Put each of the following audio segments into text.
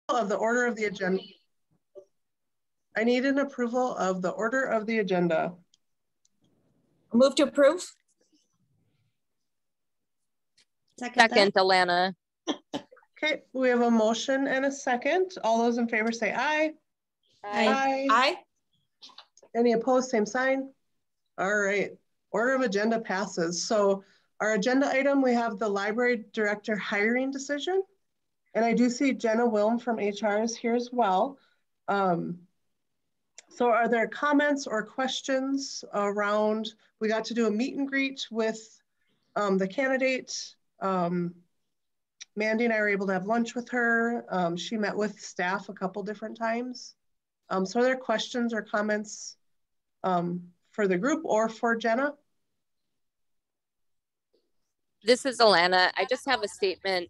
of the order of the agenda. I need an approval of the order of the agenda. Move to approve. Second, Alana. Okay, we have a motion and a second. All those in favor say aye. Aye. Aye. Any opposed, same sign. All right, order of agenda passes. So our agenda item, we have the library director hiring decision. And I do see Jenna Wilm from HR is here as well. So are there comments or questions around, we got to do a meet and greet with the candidate. Mandy and I were able to have lunch with her. She met with staff a couple different times. So are there questions or comments for the group or for Jenna? This is Alana. I just have a statement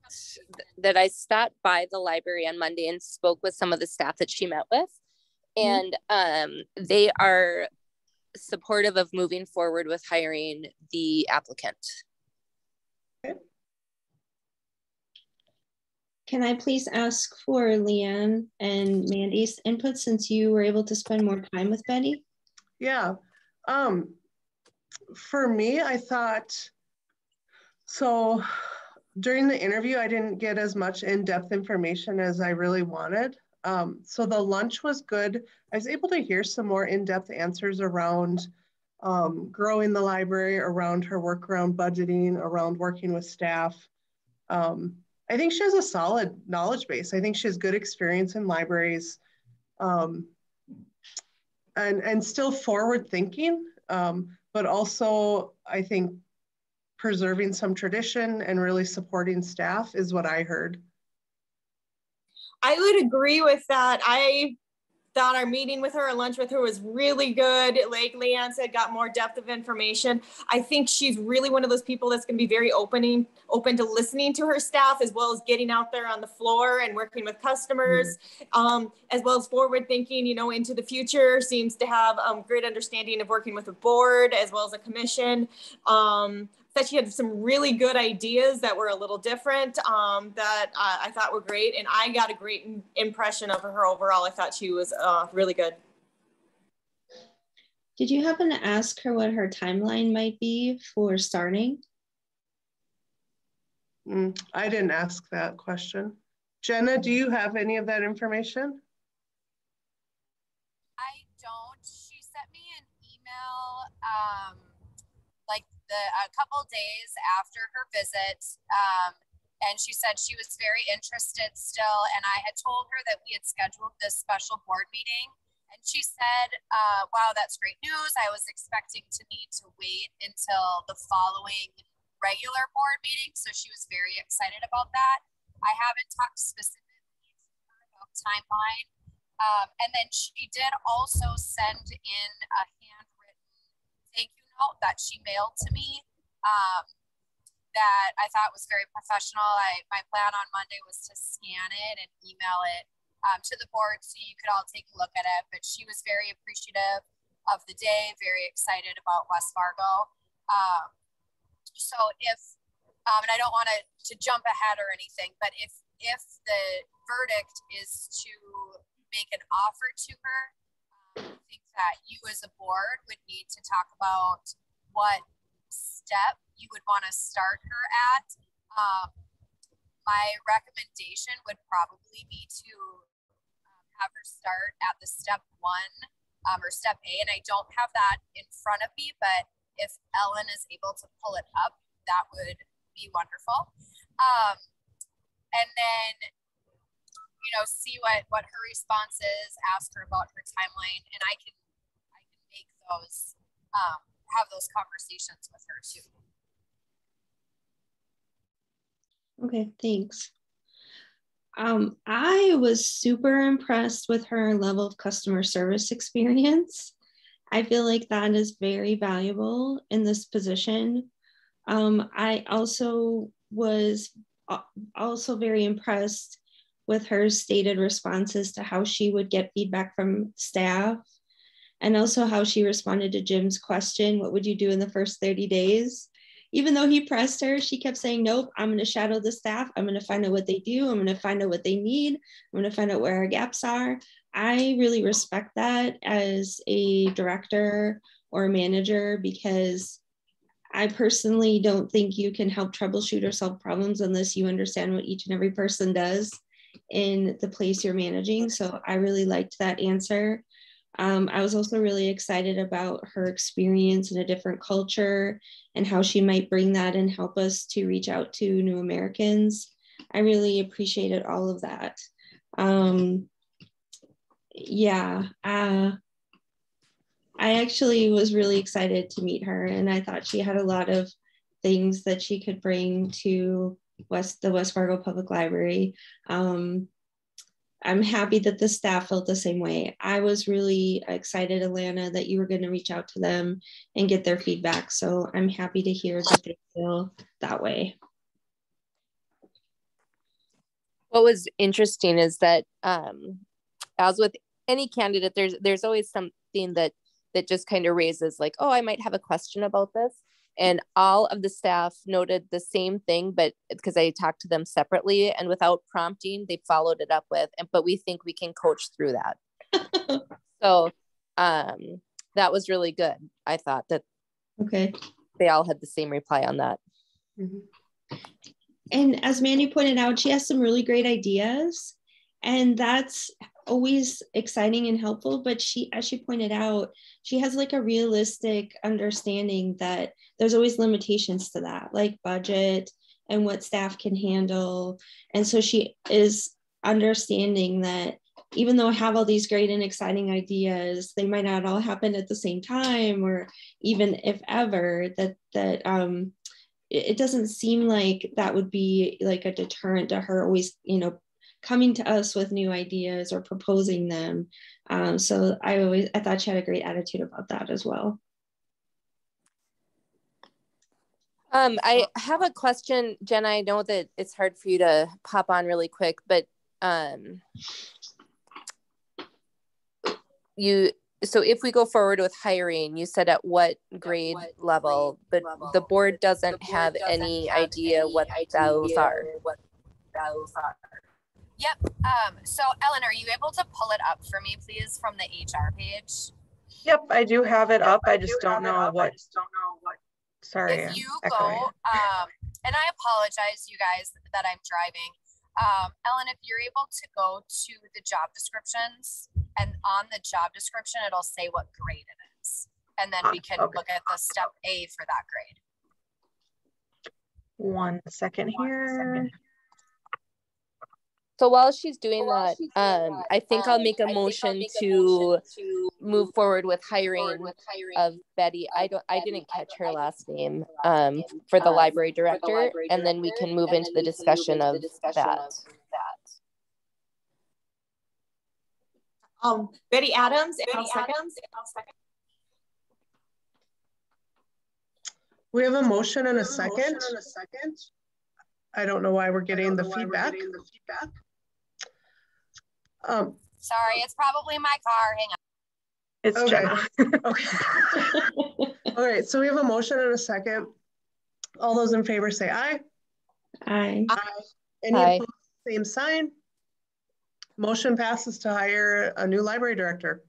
that I stopped by the library on Monday and spoke with some of the staff that she met with. And they are supportive of moving forward with hiring the applicant. Okay. Can I please ask for Leanne and Mandy's input since you were able to spend more time with Betty? Yeah. For me, I thought, so during the interview, I didn't get as much in-depth information as I really wanted. So the lunch was good. I was able to hear some more in-depth answers around growing the library, around her work around budgeting, around working with staff. I think she has a solid knowledge base. I think she has good experience in libraries and still forward thinking, but also I think preserving some tradition and really supporting staff is what I heard. I would agree with that. I thought our meeting with her, our lunch with her was really good. Like Leanne said, got more depth of information. I think she's really one of those people that's going to be very open to listening to her staff, as well as getting out there on the floor and working with customers, as well as forward thinking, you know, into the future. Seems to have great understanding of working with a board as well as a commission. That she had some really good ideas that were a little different that I thought were great. And I got a great impression of her overall. I thought she was really good. Did you happen to ask her what her timeline might be for starting? I didn't ask that question. Jenna, do you have any of that information? I don't. She sent me an email like a couple days after her visit, and she said she was very interested still, and I had told her that we had scheduled this special board meeting, and she said, wow, that's great news. I was expecting to need to wait until the following regular board meeting, so she was very excited about that. I haven't talked specifically to her about timeline, and then she did also send in a handwritten thank you note that she mailed to me that I thought was very professional. My plan on Monday was to scan it and email it to the board so you could all take a look at it. But she was very appreciative of the day, very excited about West Fargo. So if, and I don't want to jump ahead or anything, but if the verdict is to make an offer to her, I think that you as a board would need to talk about what step you would want to start her at. My recommendation would probably be to have her start at the step 1 or step A, and I don't have that in front of me, but if Ellen is able to pull it up, that would be wonderful. And then, you know, see what her response is, ask her about her timeline, and I can make those, have those conversations with her too. Okay, thanks. I was super impressed with her level of customer service experience. I feel like that is very valuable in this position. I also was very impressed with her stated responses to how she would get feedback from staff, and also how she responded to Jim's question, what would you do in the first 30 days? even though he pressed her, she kept saying, nope, I'm going to shadow the staff. I'm going to find out what they do. I'm going to find out what they need. I'm going to find out where our gaps are. I really respect that as a director or a manager, because I personally don't think you can help troubleshoot or solve problems unless you understand what each and every person does in the place you're managing. So I really liked that answer. I was also really excited about her experience in a different culture and how she might bring that and help us to reach out to new Americans. I really appreciated all of that. I actually was really excited to meet her, and I thought she had a lot of things that she could bring to the West Fargo Public Library. I'm happy that the staff felt the same way. I was really excited, Alana, that you were going to reach out to them and get their feedback. So I'm happy to hear that they feel that way. What was interesting is that as with any candidate, there's always something that just kind of raises like, oh, I might have a question about this. And all of the staff noted the same thing, but because I talked to them separately and without prompting, they followed it up with, but we think we can coach through that. So that was really good. I thought that they all had the same reply on that. Mm-hmm. And as Mandy pointed out, she has some really great ideas, and that's always exciting and helpful. But as she pointed out, she has like a realistic understanding that there's always limitations to that, like budget and what staff can handle. And so she is understanding that even though I have all these great and exciting ideas, they might not all happen at the same time, or even if ever, that it doesn't seem like that would be like a deterrent to her always, coming to us with new ideas or proposing them. So I thought she had a great attitude about that as well. I have a question, Jenna. I know that it's hard for you to pop on really quick, but so if we go forward with hiring, you said at what grade level, but the board doesn't have any idea what those are. Yep. So Ellen, are you able to pull it up for me, please, from the HR page? Yep, I do have it up. I just don't know what. Sorry. If you go, and I apologize, you guys, that I'm driving. Ellen, if you're able to go to the job descriptions, and on the job description, it'll say what grade it is. And then we can look at the step A for that grade. 1 second here. So while she's doing that, I think I'll make a motion to move forward with hiring of Betty. I didn't catch her last name for the library director, and then we can move into the discussion of that. Betty Adams. We have a motion and a second. I don't know why we're getting the feedback. Sorry, it's probably my car. Hang on. It's okay. Okay. All right, so we have a motion and a second. All those in favor say aye. Aye. Any opposed, same sign. Motion passes to hire a new library director.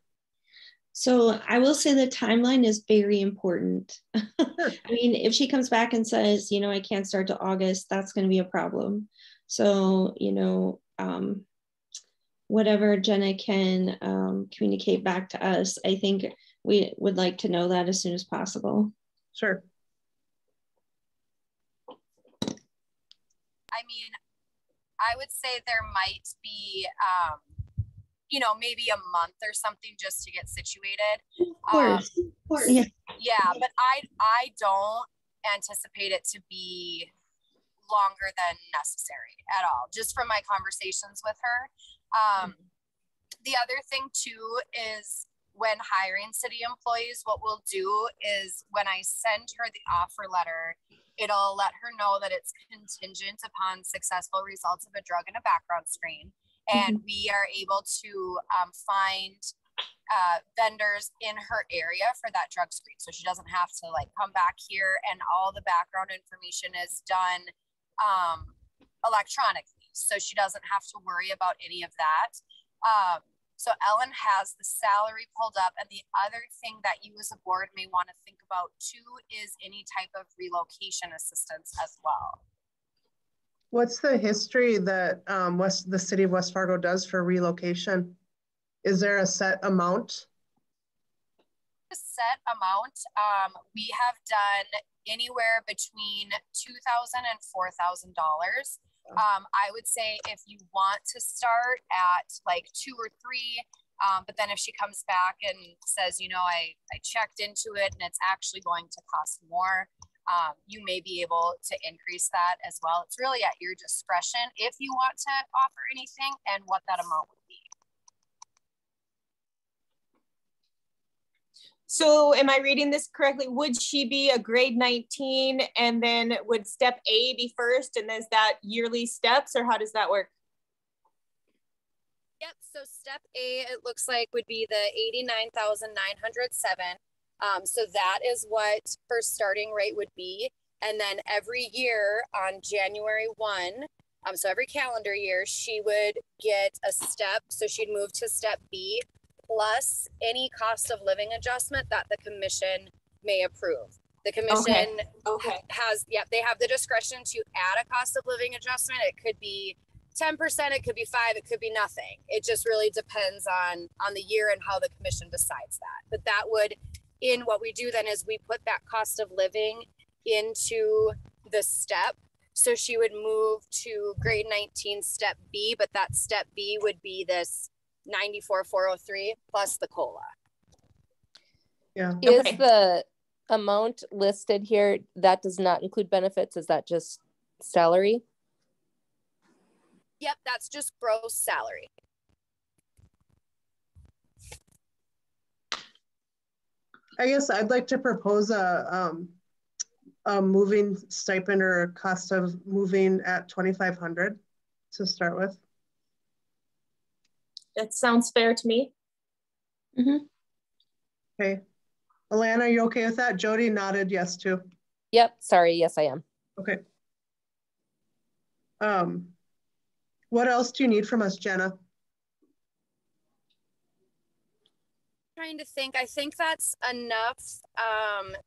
So I will say the timeline is very important. I mean, if she comes back and says, I can't start till August, that's going to be a problem. So, whatever Jenna can communicate back to us, I think we would like to know that as soon as possible. Sure. I mean, I would say there might be, maybe a month or something just to get situated. Of course. Yeah, but I don't anticipate it to be longer than necessary at all, just from my conversations with her. The other thing too is when hiring city employees, what we'll do is when I send her the offer letter, it'll let her know that it's contingent upon successful results of a drug and a background screen. And we are able to find vendors in her area for that drug screen. So she doesn't have to like come back here, and all the background information is done electronically. So she doesn't have to worry about any of that. So Ellen has the salary pulled up. And the other thing that you as a board may want to think about too is any type of relocation assistance as well. What's the history that the city of West Fargo does for relocation? Is there a set amount? A set amount. We have done anywhere between $2,000 and $4,000. I would say if you want to start at like 2 or 3, but then if she comes back and says, you know, I checked into it and it's actually going to cost more, you may be able to increase that as well. It's really at your discretion if you want to offer anything and what that amount would be. So am I reading this correctly? Would she be a grade 19 and then would step A be first and is that yearly steps, or how does that work? Yep, so step A, it looks like would be the 89,907. So that is what her starting rate would be. And then every year on January 1, so every calendar year, she would get a step. So she'd move to step B, plus any cost of living adjustment that the commission may approve. The commission has, they have the discretion to add a cost of living adjustment. It could be 10%, it could be 5%, it could be nothing. It just really depends on the year and how the commission decides that. But that would, in what we do then is we put that cost of living into the step. So she would move to grade 19 step B, but that step B would be this 94,403 plus the COLA. Yeah. Is the amount listed here, that does not include benefits? Is that just salary? Yep, that's just gross salary. I guess I'd like to propose a moving stipend or cost of moving at $2,500 to start with. That sounds fair to me. Mm-hmm. Okay. Alana, are you okay with that? Jody nodded yes too. Yep. Sorry. Yes, I am. Okay. What else do you need from us, Jenna? Trying to think. I think that's enough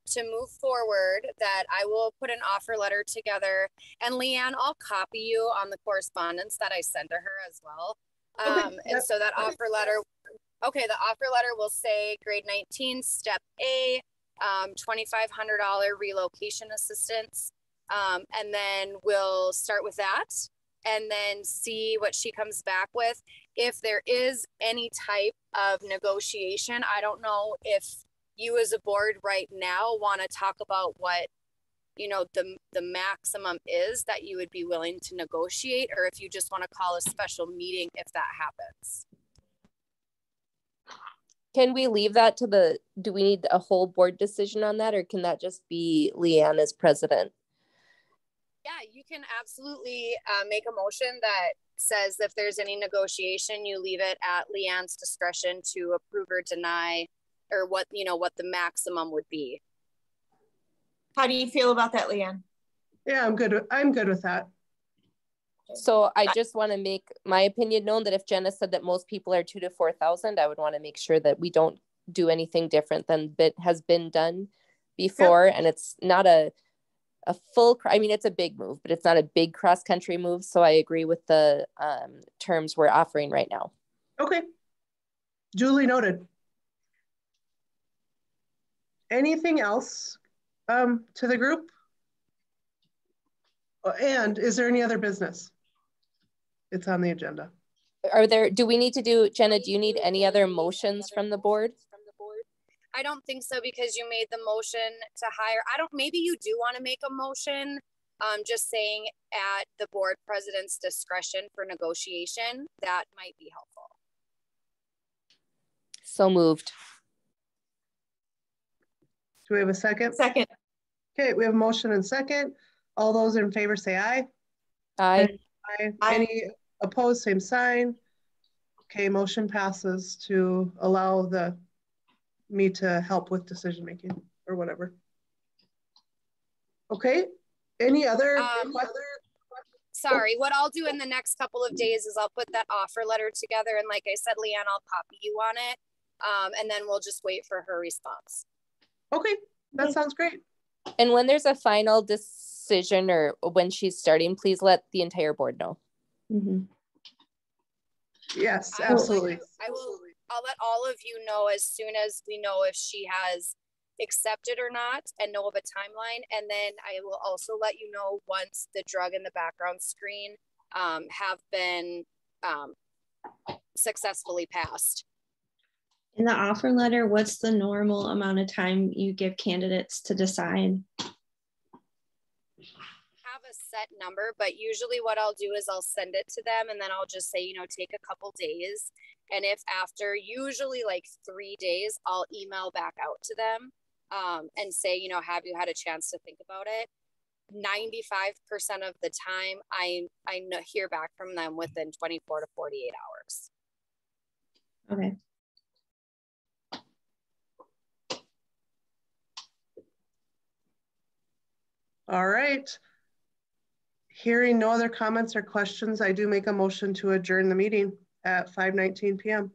to move forward, that I will put an offer letter together, and Leanne, I'll copy you on the correspondence that I send to her as well. Okay. And so that offer letter, the offer letter will say grade 19 step A, $2,500 relocation assistance, and then we'll start with that and then see what she comes back with. If there is any type of negotiation, I don't know if you as a board right now want to talk about what, you know, the maximum is that you would be willing to negotiate, or if you just want to call a special meeting if that happens. Can we leave that to do we need a whole board decision on that, or can that just be Leanne as president? Yeah, you can absolutely make a motion that says if there's any negotiation, you leave it at Leanne's discretion to approve or deny, or what, you know, what the maximum would be. How do you feel about that, Leanne? Yeah, I'm good with that. So I just want to make my opinion known that if Jenna said that most people are 2,000 to 4,000, I would want to make sure that we don't do anything different than has been done before. Yep. And it's not a full, I mean, it's a big move, but it's not a big cross country move. So I agree with the terms we're offering right now. Okay. Duly noted. Anything else to the group? And is there any other business? It's on the agenda. Do we need to do, Jenna, do you need any other motions from the board? I don't think so, because you made the motion to hire. Maybe you do want to make a motion, just saying at the board president's discretion for negotiation. That might be helpful. So moved. Do we have a second? Second. Okay, we have a motion and second. All those in favor say aye. Aye. Aye. Any opposed, same sign. Okay, motion passes to allow me to help with decision making or whatever. Okay, any other sorry, what I'll do in the next couple of days is I'll put that offer letter together, and like I said, Leanne, I'll copy you on it, and then we'll just wait for her response. Okay, that sounds great. And when there's a final decision or when she's starting, please let the entire board know. Mm-hmm. Yes, absolutely. I'll let all of you know as soon as we know if she has accepted or not and know of a timeline. And then I will also let you know once the drug and the background screen have been successfully passed. In the offer letter, what's the normal amount of time you give candidates to decide? Have a set number, but usually what I'll do is I'll send it to them and then I'll just say, you know, take a couple days. And if after usually like 3 days, I'll email back out to them and say, you know, have you had a chance to think about it? 95% of the time, I hear back from them within 24 to 48 hours. Okay. All right. Hearing no other comments or questions, I do make a motion to adjourn the meeting at 5:19 p.m.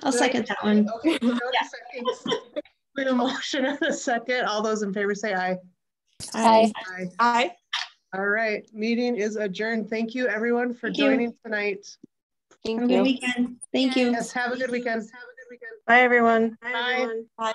I'll second that one. Okay, seconds. We have a motion and a second. All those in favor say aye. Aye. Aye. Aye. All right, meeting is adjourned. Thank you everyone for joining tonight. Thank Have a you. good weekend. Thank you. Yes, have a good weekend. Bye, everyone. Bye. Bye.